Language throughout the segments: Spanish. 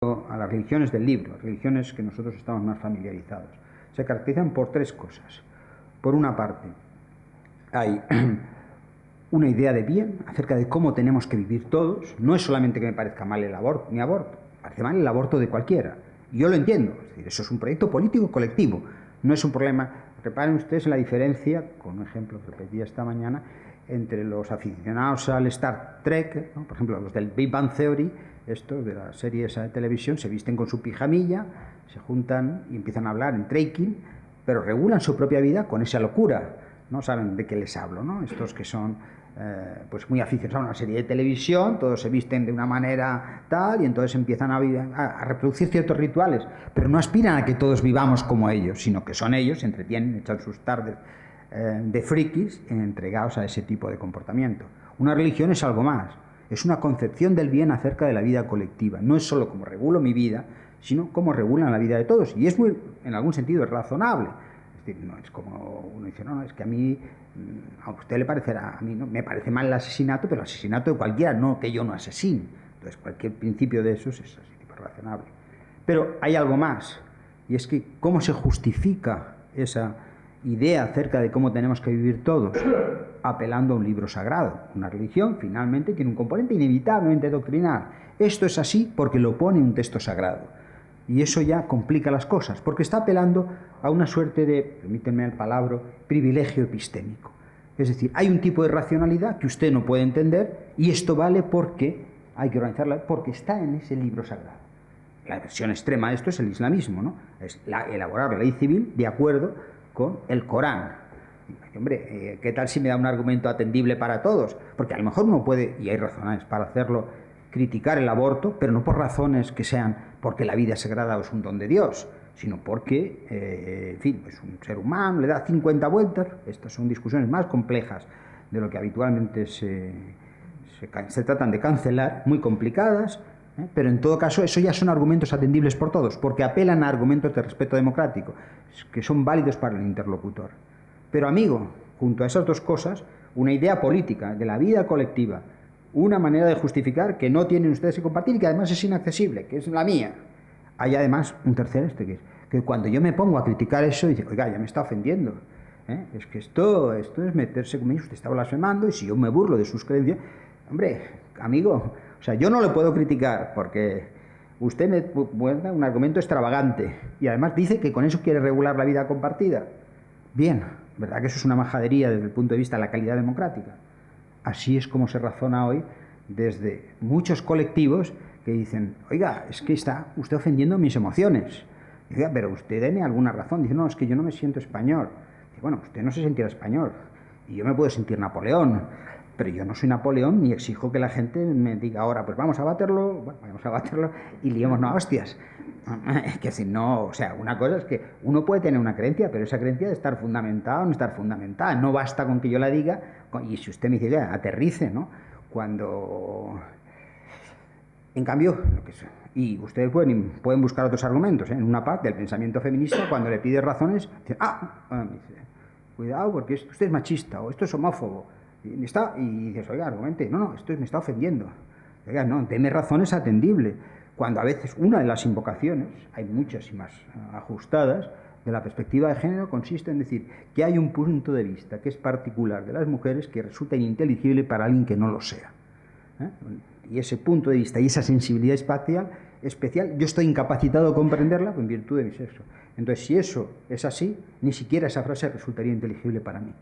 a las religiones del libro, religiones que nosotros estamos más familiarizados. Se caracterizan por tres cosas. Por una parte, hay una idea de bien acerca de cómo tenemos que vivir todos. No es solamente que me parezca mal el aborto, mi aborto, me parece mal el aborto de cualquiera. Y yo lo entiendo, es decir, eso es un proyecto político colectivo, no es un problema. Reparen ustedes en la diferencia, con un ejemplo que repetí esta mañana, entre los aficionados al Star Trek, ¿no? Por ejemplo, los del Big Bang Theory, estos de la serie esa de televisión, se visten con su pijamilla, se juntan y empiezan a hablar en trekking, pero regulan su propia vida con esa locura. No saben de qué les hablo, ¿no? Estos que son pues muy aficionados a una serie de televisión, todos se visten de una manera tal y entonces empiezan a reproducir ciertos rituales, pero no aspiran a que todos vivamos como ellos, sino que son ellos, se entretienen, echan sus tardes de frikis entregados a ese tipo de comportamiento. Una religión es algo más, es una concepción del bien acerca de la vida colectiva. No es solo cómo regulo mi vida, sino cómo regulan la vida de todos. Y es muy, en algún sentido, es razonable. Es decir, no es como uno dice, no, es que a mí, a usted le parecerá, a mí no, me parece mal el asesinato, pero el asesinato de cualquiera, no que yo no asesine. Entonces, cualquier principio de esos es así, tipo razonable. Pero hay algo más, y es que cómo se justifica esa idea acerca de cómo tenemos que vivir todos, apelando a un libro sagrado. Una religión finalmente tiene un componente inevitablemente doctrinal. Esto es así porque lo pone un texto sagrado. Y eso ya complica las cosas, porque está apelando a una suerte de, permítanme el palabra, privilegio epistémico. Es decir, hay un tipo de racionalidad que usted no puede entender y esto vale porque hay que organizarla, porque está en ese libro sagrado. La versión extrema de esto es el islamismo, ¿no? Es elaborar la ley civil de acuerdo con el Corán. Hombre, ¿qué tal si me da un argumento atendible para todos? Porque a lo mejor uno puede, y hay razones para hacerlo, criticar el aborto, pero no por razones que sean porque la vida es sagrada o es un don de Dios, sino porque, en fin, es un ser humano, le da 50 vueltas. Estas son discusiones más complejas de lo que habitualmente se tratan de cancelar, muy complicadas, pero en todo caso eso ya son argumentos atendibles por todos, porque apelan a argumentos de respeto democrático, que son válidos para el interlocutor. Pero amigo, junto a esas dos cosas, una idea política de la vida colectiva, una manera de justificar que no tienen ustedes que compartir y que además es inaccesible, que es la mía. Hay además un tercer que cuando yo me pongo a criticar eso, dice, oiga, ya me está ofendiendo. Es que esto es meterse conmigo, usted está blasfemando, y si yo me burlo de sus creencias, hombre, amigo, o sea, yo no le puedo criticar porque usted me da un argumento extravagante y además dice que con eso quiere regular la vida compartida. Bien, ¿verdad que eso es una majadería desde el punto de vista de la calidad democrática? Así es como se razona hoy desde muchos colectivos que dicen, oiga, es que está usted ofendiendo mis emociones. Dice, pero usted deme alguna razón. Dice, no, es que yo no me siento español. Dice, bueno, usted no se sentirá español y yo me puedo sentir Napoleón, pero yo no soy Napoleón ni exijo que la gente me diga ahora, pues vamos a baterlo, bueno, vamos a baterlo y liémonos a hostias. Es que si no, o sea, una cosa es que uno puede tener una creencia, pero esa creencia debe estar fundamentada o no estar fundamentada. No basta con que yo la diga, y si usted me dice, ya, aterrice, ¿no? Cuando... En cambio, y ustedes pueden buscar otros argumentos, ¿eh? En una parte del pensamiento feminista, cuando le pide razones, dice, dice, cuidado porque usted es machista o esto es homófobo. Y dices, oiga, argumente, no, esto me está ofendiendo. Oiga, no, deme razones atendibles. Cuando a veces una de las invocaciones, hay muchas y más ajustadas, de la perspectiva de género consiste en decir que hay un punto de vista que es particular de las mujeres que resulta ininteligible para alguien que no lo sea. Y ese punto de vista y esa sensibilidad especial, yo estoy incapacitado de comprenderla en virtud de mi sexo. Entonces, si eso es así, ni siquiera esa frase resultaría inteligible para mí,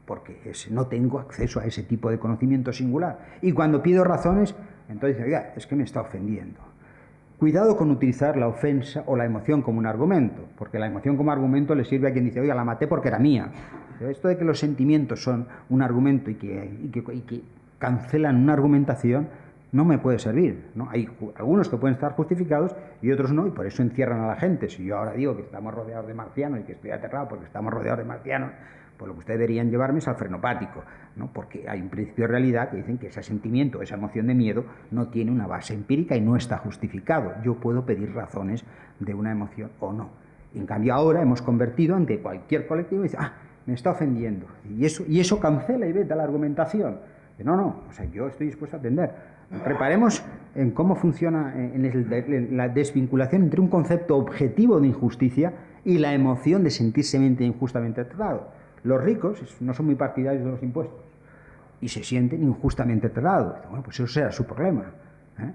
porque no tengo acceso a ese tipo de conocimiento singular. Y cuando pido razones, entonces, oiga, es que me está ofendiendo. Cuidado con utilizar la ofensa o la emoción como un argumento, porque la emoción como argumento le sirve a quien dice, oiga, la maté porque era mía. Pero esto de que los sentimientos son un argumento y que cancelan una argumentación, no me puede servir, ¿no? Hay algunos que pueden estar justificados y otros no, y por eso encierran a la gente. Si yo ahora digo que estamos rodeados de marcianos y que estoy aterrado porque estamos rodeados de marcianos, pues lo que ustedes deberían llevarme es al frenopático, ¿no? Porque hay un principio de realidad que dicen que ese sentimiento, esa emoción de miedo, no tiene una base empírica y no está justificado. Yo puedo pedir razones de una emoción o no. En cambio ahora hemos convertido ante cualquier colectivo y dice, me está ofendiendo. Y eso cancela y veta la argumentación. No, o sea, yo estoy dispuesto a atender. Reparemos en cómo funciona en la desvinculación entre un concepto objetivo de injusticia y la emoción de sentirse injustamente tratado. Los ricos no son muy partidarios de los impuestos y se sienten injustamente tratados. Bueno, pues eso será su problema, ¿eh?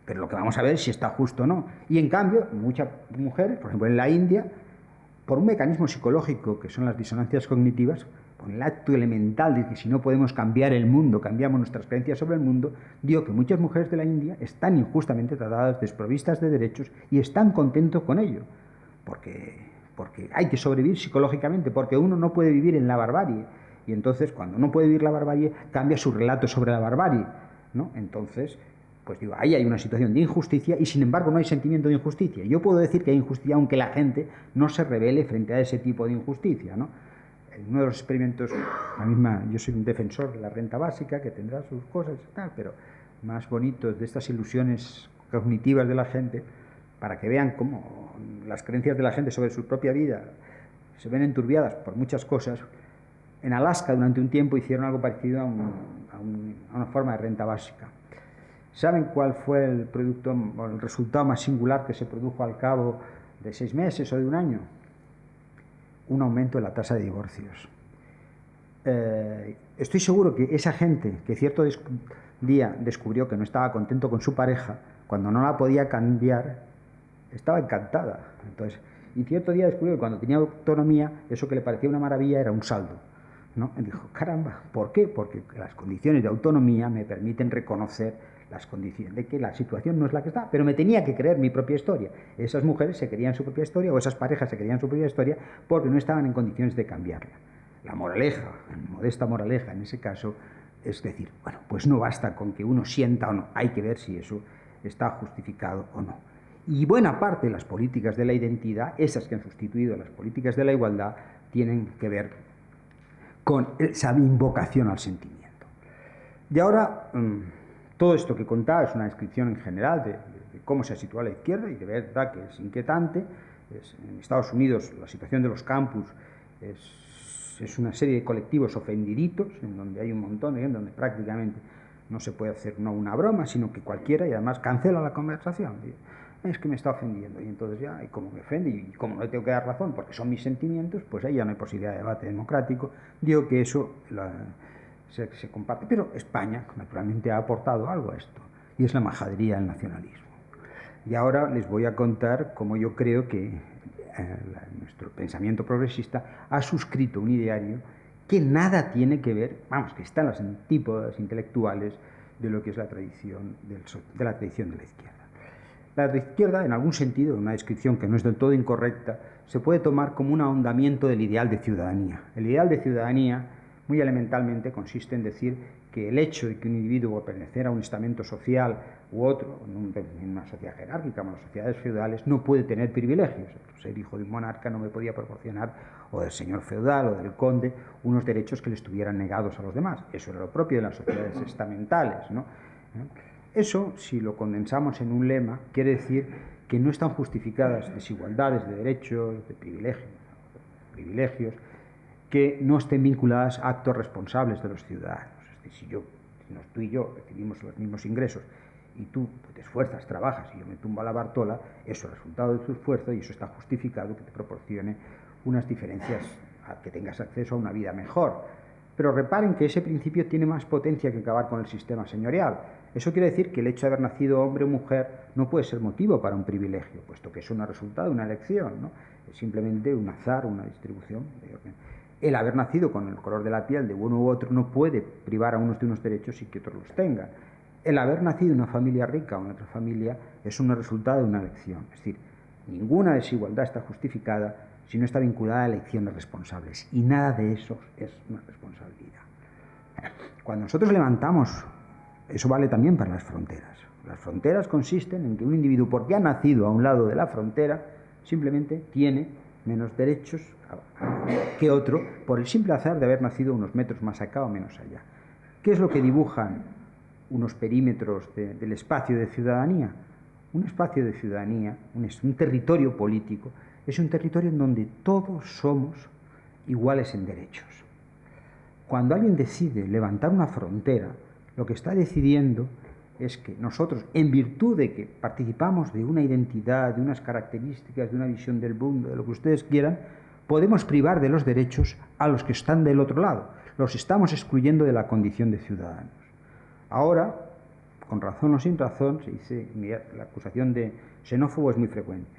Pero lo que vamos a ver es si está justo o no. Y en cambio, muchas mujeres, por ejemplo en la India, por un mecanismo psicológico que son las disonancias cognitivas, con el acto elemental de que si no podemos cambiar el mundo, cambiamos nuestras creencias sobre el mundo, digo que muchas mujeres de la India están injustamente tratadas, desprovistas de derechos y están contentos con ello, porque hay que sobrevivir psicológicamente, porque uno no puede vivir en la barbarie, y entonces cuando no puede vivir la barbarie cambia su relato sobre la barbarie, ¿no? Entonces, pues digo, ahí hay una situación de injusticia y sin embargo no hay sentimiento de injusticia. Yo puedo decir que hay injusticia aunque la gente no se rebele frente a ese tipo de injusticia, ¿no? Uno de los experimentos, yo soy un defensor de la renta básica, que tendrá sus cosas y tal, pero más bonitos de estas ilusiones cognitivas de la gente, para que vean cómo las creencias de la gente sobre su propia vida se ven enturbiadas por muchas cosas. En Alaska durante un tiempo hicieron algo parecido a una forma de renta básica. ¿Saben cuál fue el resultado más singular que se produjo al cabo de 6 meses o de un año? Un aumento de la tasa de divorcios. Estoy seguro que esa gente que cierto día descubrió que no estaba contento con su pareja, cuando no la podía cambiar, estaba encantada. Entonces, y cierto día descubrió que cuando tenía autonomía, eso que le parecía una maravilla era un saldo, ¿no? Y dijo, caramba, ¿por qué? Porque las condiciones de autonomía me permiten reconocer las condiciones de que la situación no es la que está, pero me tenía que creer mi propia historia. Esas mujeres se creían su propia historia, o esas parejas se creían su propia historia, porque no estaban en condiciones de cambiarla. La moraleja, modesta moraleja en ese caso, es decir, bueno, pues no basta con que uno sienta o no, hay que ver si eso está justificado o no. Y buena parte de las políticas de la identidad, esas que han sustituido a las políticas de la igualdad, tienen que ver con esa invocación al sentimiento. Y ahora, todo esto que contaba es una descripción en general de cómo se ha situado la izquierda, y de verdad que es inquietante. En Estados Unidos la situación de los campus es una serie de colectivos ofendiditos, en donde hay un montón de gente, donde prácticamente no se puede hacer no una broma, sino que cualquiera, y además cancela la conversación. Es que me está ofendiendo, y entonces ya, y como me ofende, y como no le tengo que dar razón, porque son mis sentimientos, pues ahí ya no hay posibilidad de debate democrático. Digo que eso se comparte, pero España naturalmente ha aportado algo a esto, y es la majadería del nacionalismo. Y ahora les voy a contar cómo yo creo que nuestro pensamiento progresista ha suscrito un ideario que nada tiene que ver, vamos, que está en las antípodas intelectuales de lo que es la tradición de la izquierda. La izquierda, en algún sentido, en una descripción que no es del todo incorrecta, se puede tomar como un ahondamiento del ideal de ciudadanía. El ideal de ciudadanía, muy elementalmente, consiste en decir que el hecho de que un individuo pertenecer a un estamento social u otro, en una sociedad jerárquica, como las sociedades feudales, no puede tener privilegios. Ser hijo de un monarca no me podía proporcionar, o del señor feudal o del conde, unos derechos que le estuvieran negados a los demás. Eso era lo propio de las sociedades estamentales, ¿no? Eso, si lo condensamos en un lema, quiere decir que no están justificadas desigualdades de derechos, de privilegios, que no estén vinculadas a actos responsables de los ciudadanos. Es decir, si tú y yo recibimos los mismos ingresos y tú te esfuerzas, trabajas y yo me tumbo a la Bartola, eso es resultado de tu esfuerzo y eso está justificado que te proporcione unas diferencias, a que tengas acceso a una vida mejor. Pero reparen que ese principio tiene más potencia que acabar con el sistema señorial. Eso quiere decir que el hecho de haber nacido hombre o mujer no puede ser motivo para un privilegio, puesto que eso no es resultado de una elección, ¿no? Es simplemente un azar, una distribución de orden. El haber nacido con el color de la piel de uno u otro no puede privar a unos de unos derechos y que otros los tengan. El haber nacido en una familia rica o en otra familia es un resultado de una elección. Es decir, ninguna desigualdad está justificada si no está vinculada a elecciones responsables. Y nada de eso es una responsabilidad. Cuando nosotros levantamos, eso vale también para las fronteras. Las fronteras consisten en que un individuo, porque ha nacido a un lado de la frontera, simplemente tiene menos derechos que otro por el simple azar de haber nacido unos metros más acá o menos allá. ¿Qué es lo que dibujan unos perímetros del espacio de ciudadanía? Un espacio de ciudadanía, un territorio político, es un territorio en donde todos somos iguales en derechos. Cuando alguien decide levantar una frontera, lo que está decidiendo es que nosotros, en virtud de que participamos de una identidad, de unas características, de una visión del mundo, de lo que ustedes quieran, podemos privar de los derechos a los que están del otro lado. Los estamos excluyendo de la condición de ciudadanos. Ahora, con razón o sin razón, se dice, la acusación de xenófobo es muy frecuente.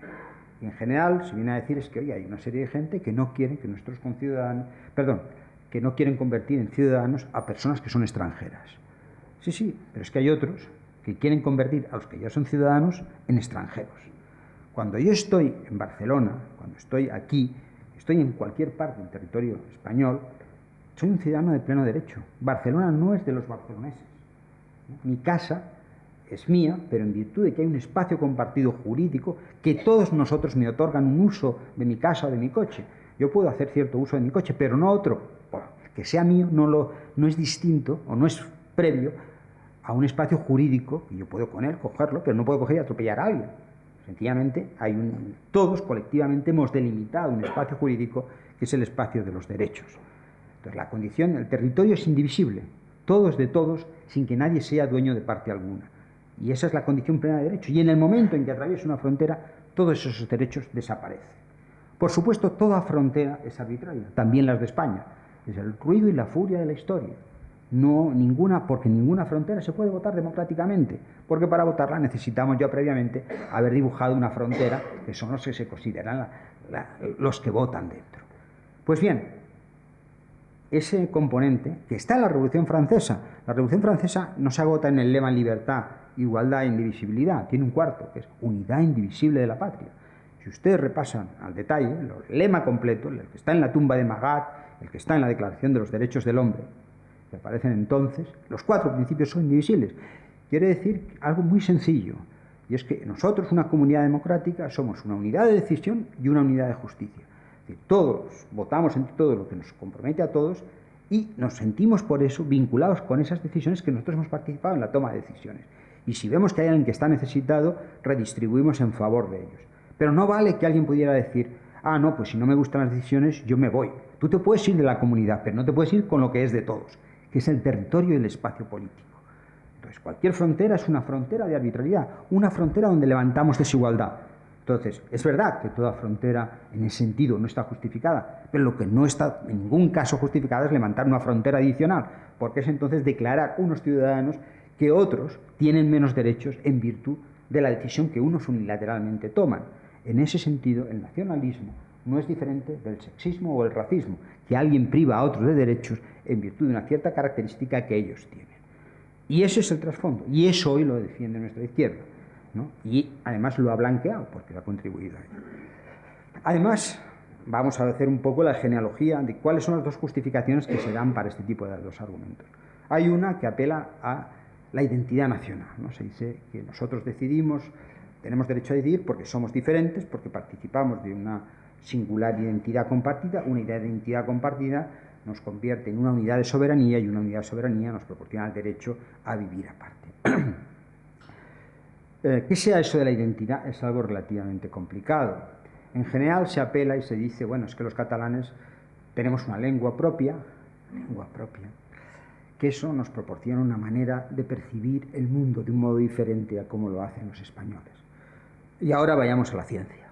Y en general se viene a decir es que, oye, hay una serie de gente que no quieren que nuestros conciudadanos, que no quieren convertir en ciudadanos a personas que son extranjeras. Sí, pero es que hay otros que quieren convertir a los que ya son ciudadanos en extranjeros. Cuando yo estoy en Barcelona, cuando estoy aquí, estoy en cualquier parte del territorio español, soy un ciudadano de pleno derecho. Barcelona no es de los barceloneses. Mi casa es mía, pero en virtud de que hay un espacio compartido jurídico, que todos nosotros me otorgan un uso de mi casa o de mi coche. Yo puedo hacer cierto uso de mi coche, pero no otro. Bueno, que sea mío no es distinto o no es previo a un espacio jurídico, y yo puedo con él cogerlo, pero no puedo coger y atropellar a alguien. Sencillamente, todos colectivamente hemos delimitado un espacio jurídico que es el espacio de los derechos. Entonces, la condición, el territorio es indivisible, todos de todos, sin que nadie sea dueño de parte alguna. Y esa es la condición plena de derecho. Y en el momento en que atraviesa una frontera, todos esos derechos desaparecen. Por supuesto, toda frontera es arbitraria, también las de España. Es el ruido y la furia de la historia. Porque ninguna frontera se puede votar democráticamente, porque para votarla necesitamos ya previamente haber dibujado una frontera, que son los que se consideran los que votan dentro. Pues bien, ese componente que está en la Revolución Francesa no se agota en el lema libertad, igualdad e indivisibilidad, tiene un cuarto, que es unidad indivisible de la patria. Si ustedes repasan al detalle el lema completo, el que está en la tumba de Magat, el que está en la Declaración de los Derechos del Hombre, que aparecen entonces, los 4 principios son indivisibles. Quiere decir algo muy sencillo, y es que nosotros, una comunidad democrática, somos una unidad de decisión y una unidad de justicia. Es decir, todos votamos entre todo lo que nos compromete a todos y nos sentimos por eso vinculados con esas decisiones que nosotros hemos participado en la toma de decisiones. Y si vemos que hay alguien que está necesitado, redistribuimos en favor de ellos. Pero no vale que alguien pudiera decir, no, pues si no me gustan las decisiones, yo me voy. Tú te puedes ir de la comunidad, pero no te puedes ir con lo que es de todos, que es el territorio y el espacio político. Entonces, cualquier frontera es una frontera de arbitrariedad, una frontera donde levantamos desigualdad. Entonces, es verdad que toda frontera en ese sentido no está justificada, pero lo que no está en ningún caso justificado es levantar una frontera adicional, porque es entonces declarar unos ciudadanos que otros tienen menos derechos en virtud de la decisión que unos unilateralmente toman. En ese sentido, el nacionalismo no es diferente del sexismo o el racismo, que alguien priva a otros de derechos en virtud de una cierta característica que ellos tienen. Y ese es el trasfondo, y eso hoy lo defiende nuestra izquierda, ¿no? Y además lo ha blanqueado porque lo ha contribuido a ello. Además, vamos a hacer un poco la genealogía de cuáles son las dos justificaciones que se dan para este tipo de dos argumentos. Hay una que apela a la identidad nacional, ¿no? Se dice que nosotros tenemos derecho a decidir porque somos diferentes, porque participamos de una singular identidad compartida. Una idea de identidad compartida nos convierte en una unidad de soberanía, y una unidad de soberanía nos proporciona el derecho a vivir aparte. Que sea eso de la identidad es algo relativamente complicado. En general se apela y se dice, bueno, es que los catalanes tenemos una lengua propia, que eso nos proporciona una manera de percibir el mundo de un modo diferente a como lo hacen los españoles. Y ahora vayamos a la ciencia.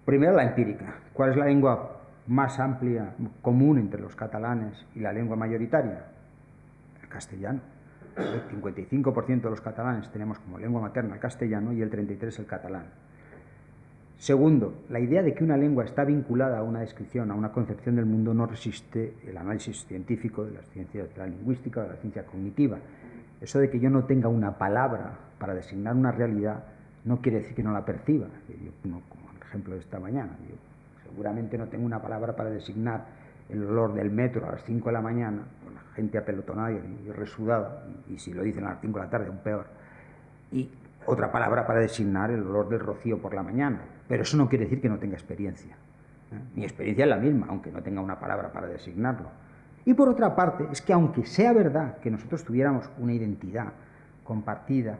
Primero, la empírica. ¿Cuál es la lengua más amplia, común entre los catalanes y la lengua mayoritaria? El castellano. El 55% de los catalanes tenemos como lengua materna el castellano y el 33% el catalán. Segundo, la idea de que una lengua está vinculada a una descripción, a una concepción del mundo, no resiste el análisis científico de las ciencias de la lingüística o de la ciencia cognitiva. Eso de que yo no tenga una palabra para designar una realidad no quiere decir que no la perciba. Como el ejemplo de esta mañana, yo seguramente no tengo una palabra para designar el olor del metro a las 5 de la mañana, con la gente apelotonada y resudada, y si lo dicen a las 5 de la tarde, aún peor. Y otra palabra para designar el olor del rocío por la mañana. Pero eso no quiere decir que no tenga experiencia. Mi experiencia es la misma, aunque no tenga una palabra para designarlo. Y por otra parte, es que aunque sea verdad que nosotros tuviéramos una identidad compartida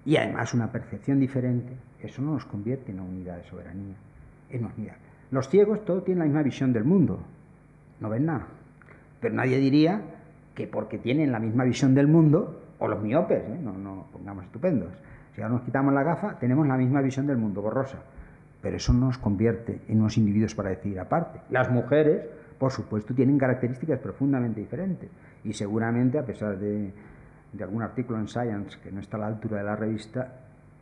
y además una percepción diferente, eso no nos convierte en una unidad de soberanía, en una unidad. Los ciegos todos tienen la misma visión del mundo, no ven nada. Pero nadie diría que porque tienen la misma visión del mundo, o los miopes, no pongamos estupendos. Si ahora nos quitamos la gafa, tenemos la misma visión del mundo, borrosa. Pero eso no nos convierte en unos individuos para decidir aparte. Las mujeres, por supuesto, tienen características profundamente diferentes. Y seguramente, a pesar de algún artículo en Science que no está a la altura de la revista,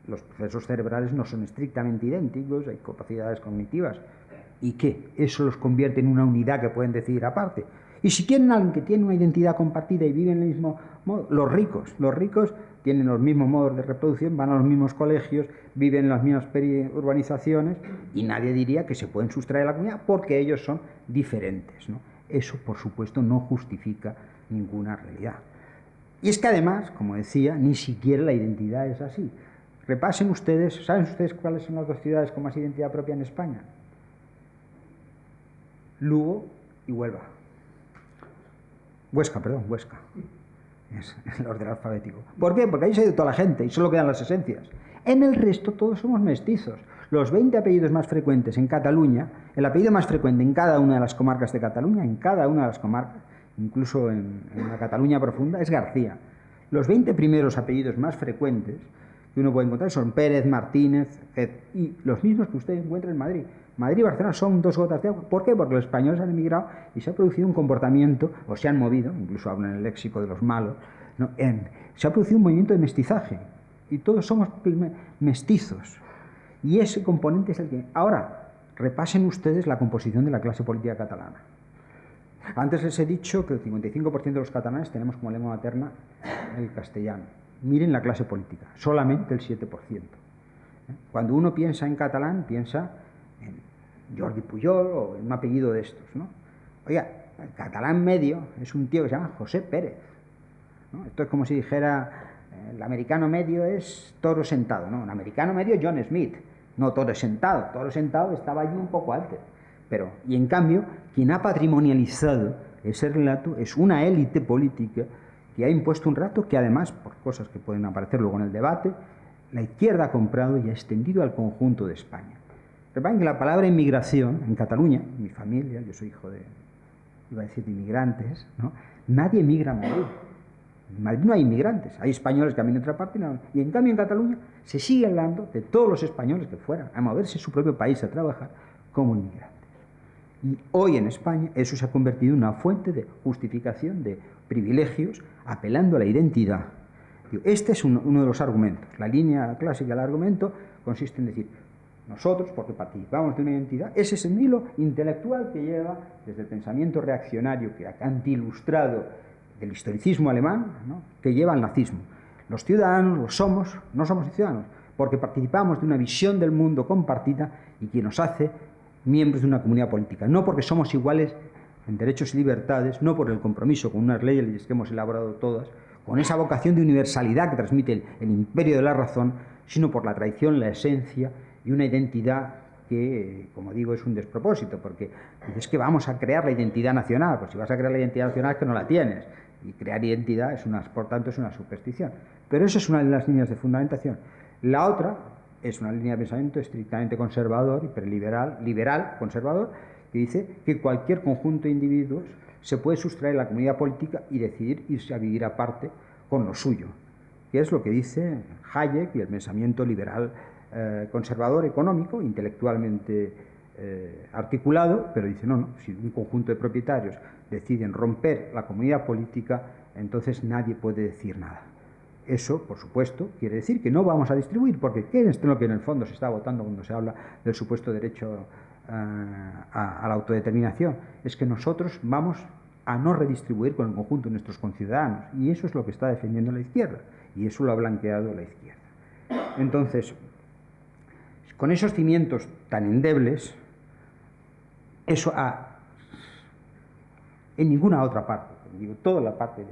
los procesos cerebrales no son estrictamente idénticos, hay capacidades cognitivas. ¿Y qué? Eso los convierte en una unidad que pueden decidir aparte. Y si quieren alguien que tiene una identidad compartida y vive en el mismo modo, los ricos tienen los mismos modos de reproducción, van a los mismos colegios, viven en las mismas urbanizaciones y nadie diría que se pueden sustraer a la comunidad porque ellos son diferentes, ¿no? Eso, por supuesto, no justifica ninguna realidad. Y es que además, como decía, ni siquiera la identidad es así. Repasen ustedes, ¿saben ustedes cuáles son las dos ciudades con más identidad propia en España? Lugo y Huelva. Huesca. Es el orden alfabético. ¿Por qué? Porque ahí se ha ido toda la gente y solo quedan las esencias. En el resto todos somos mestizos. Los 20 apellidos más frecuentes en Cataluña, el apellido más frecuente en cada una de las comarcas de Cataluña, incluso en la Cataluña profunda, es García. Los 20 primeros apellidos más frecuentes que uno puede encontrar son Pérez, Martínez, y los mismos que usted encuentra en Madrid. Madrid y Barcelona son 2 gotas de agua. ¿Por qué? Porque los españoles han emigrado y se ha producido un comportamiento, o se han movido, incluso hablan en el léxico de los malos, ¿no? Se ha producido un movimiento de mestizaje. Y todos somos mestizos. Y ese componente es el que... Ahora, repasen ustedes la composición de la clase política catalana. Antes les he dicho que el 55% de los catalanes tenemos como lengua materna el castellano. Miren la clase política, solamente el 7%. Cuando uno piensa en catalán, piensa en Jordi Pujol o en un apellido de estos, ¿no? Oiga, el catalán medio es un tío que se llama José Pérez, ¿no? Esto es como si dijera, el americano medio es Toro Sentado, ¿no? El americano medio John Smith, no Toro Sentado estaba allí un poco antes. Pero, y en cambio, quien ha patrimonializado ese relato es una élite política que ha impuesto un relato que además, por cosas que pueden aparecer luego en el debate, la izquierda ha comprado y ha extendido al conjunto de España. Recuerden que la palabra inmigración en Cataluña, mi familia, yo soy hijo de inmigrantes, ¿no? Nadie emigra a Madrid. En Madrid no hay inmigrantes, hay españoles que han venido de otra parte, y en cambio en Cataluña se sigue hablando de todos los españoles que fueran a moverse en su propio país a trabajar como inmigrantes. Y hoy en España eso se ha convertido en una fuente de justificación de privilegios apelando a la identidad. Este es uno de los argumentos. La línea clásica del argumento consiste en decir, nosotros, porque participamos de una identidad, ese es el hilo intelectual que lleva desde el pensamiento reaccionario que anti-ilustrado del historicismo alemán, ¿no?, que lleva al nazismo. Los ciudadanos lo somos, no somos ciudadanos, porque participamos de una visión del mundo compartida y que nos hace miembros de una comunidad política, no porque somos iguales en derechos y libertades, no por el compromiso con unas leyes que hemos elaborado todas, con esa vocación de universalidad que transmite el imperio de la razón, sino por la tradición, la esencia y una identidad que, como digo, es un despropósito, porque dices que vamos a crear la identidad nacional. Pues si vas a crear la identidad nacional es que no la tienes, y crear identidad por tanto es una superstición. Pero eso es una de las líneas de fundamentación. La otra es una línea de pensamiento estrictamente conservador, liberal, conservador, que dice que cualquier conjunto de individuos se puede sustraer a la comunidad política y decidir irse a vivir aparte con lo suyo, que es lo que dice Hayek y el pensamiento liberal conservador económico, intelectualmente articulado, pero dice, no, si un conjunto de propietarios deciden romper la comunidad política, entonces nadie puede decir nada. Eso, por supuesto, quiere decir que no vamos a distribuir, porque ¿qué es lo que en el fondo se está votando cuando se habla del supuesto derecho a la autodeterminación? Es que nosotros vamos a no redistribuir con el conjunto de nuestros conciudadanos, y eso es lo que está defendiendo la izquierda, y eso lo ha blanqueado la izquierda. Entonces, con esos cimientos tan endebles, eso en ninguna otra parte, digo, toda la parte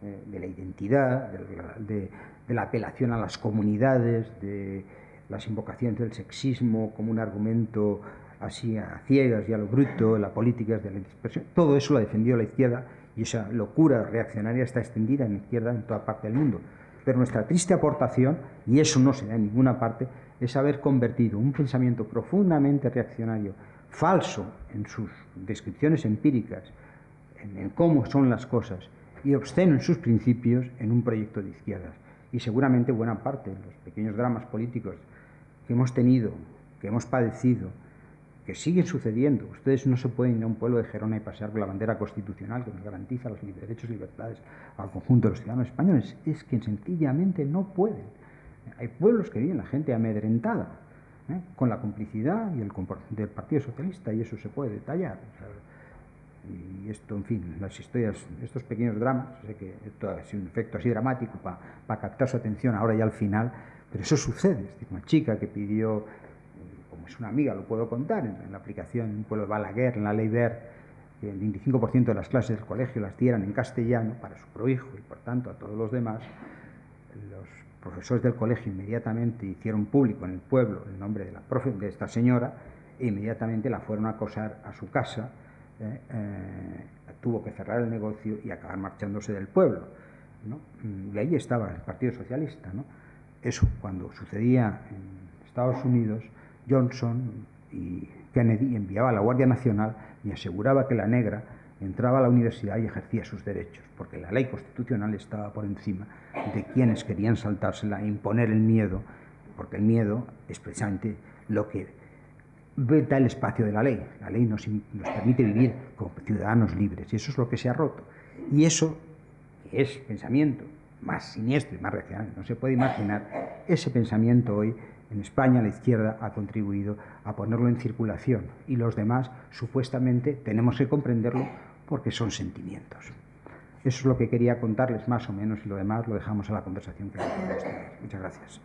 de la identidad, de la apelación a las comunidades, de las invocaciones del sexismo como un argumento así a ciegas y a lo bruto, la política de la dispersión, todo eso lo ha defendido la izquierda, y esa locura reaccionaria está extendida en la izquierda en toda parte del mundo. Pero nuestra triste aportación, y eso no se da en ninguna parte, es haber convertido un pensamiento profundamente reaccionario, falso en sus descripciones empíricas, en cómo son las cosas, y obsceno en sus principios en un proyecto de izquierdas. Y seguramente buena parte de los pequeños dramas políticos que hemos tenido, que hemos padecido, que siguen sucediendo. Ustedes no se pueden ir a un pueblo de Gerona y pasear con la bandera constitucional que nos garantiza los derechos y libertades al conjunto de los ciudadanos españoles. Es que sencillamente no pueden. Hay pueblos que viven la gente amedrentada, con la complicidad y del Partido Socialista, y eso se puede detallar. Y esto, en fin, las historias, estos pequeños dramas, sé que esto ha sido un efecto así dramático para captar su atención ahora ya al final, pero eso sucede. Es decir, una chica que pidió, como es una amiga, lo puedo contar, en la aplicación en un pueblo de Balaguer, en la ley Wert, que el 25% de las clases del colegio las dieran en castellano para su prohijo y por tanto a todos los demás. Los profesores del colegio inmediatamente hicieron público en el pueblo el nombre de esta señora e inmediatamente la fueron a acosar a su casa. Tuvo que cerrar el negocio y acabar marchándose del pueblo, ¿no? Y ahí estaba el Partido Socialista, ¿no? Eso, cuando sucedía en Estados Unidos, Johnson y Kennedy enviaba a la Guardia Nacional y aseguraba que la negra entraba a la universidad y ejercía sus derechos, porque la ley constitucional estaba por encima de quienes querían saltársela e imponer el miedo, porque el miedo es precisamente lo que veta el espacio de la ley. La ley nos permite vivir como ciudadanos libres, y eso es lo que se ha roto. Y eso, que es pensamiento más siniestro y más reaccionario, no se puede imaginar, ese pensamiento hoy en España la izquierda ha contribuido a ponerlo en circulación, y los demás supuestamente tenemos que comprenderlo porque son sentimientos. Eso es lo que quería contarles más o menos, y lo demás lo dejamos a la conversación que tenemos. Muchas gracias.